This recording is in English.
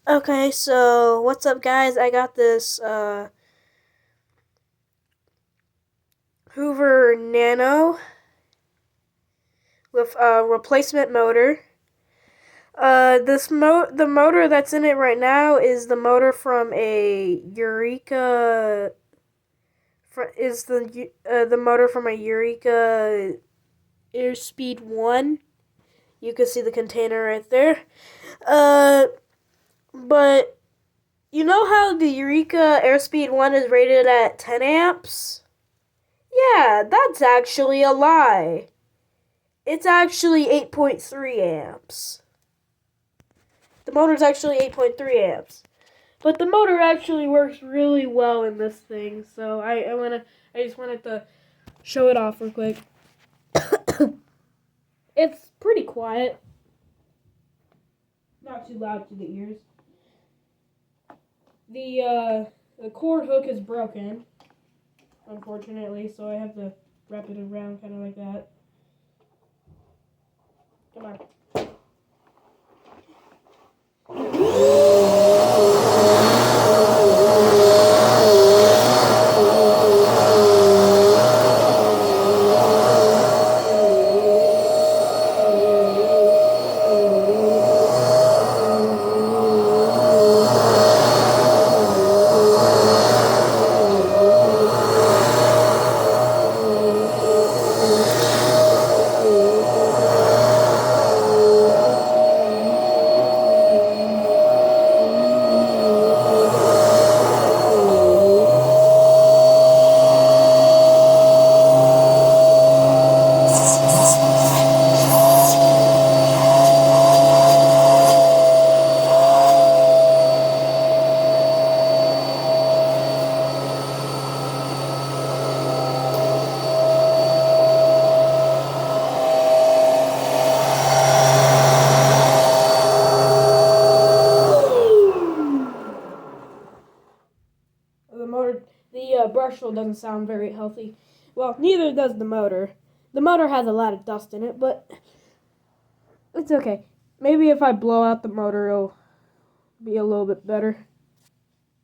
Okay, so what's up, guys? I got this Hoover Nano with a replacement motor. The motor that's in it right now is the motor from a Eureka. Is the motor from a Eureka Airspeed 1. You can see the container right there. But you know how the Eureka Airspeed 1 is rated at 10 amps? Yeah, that's actually a lie. It's actually 8.3 amps. The motor's actually 8.3 amps. But the motor actually works really well in this thing, so I just wanted to show it off real quick. It's pretty quiet. Not too loud to the ears. The cord hook is broken, unfortunately, so I have to wrap it around kind of like that. Come on. The brushless doesn't sound very healthy. Well, neither does the motor. The motor has a lot of dust in it, but it's okay. Maybe if I blow out the motor, it'll be a little bit better.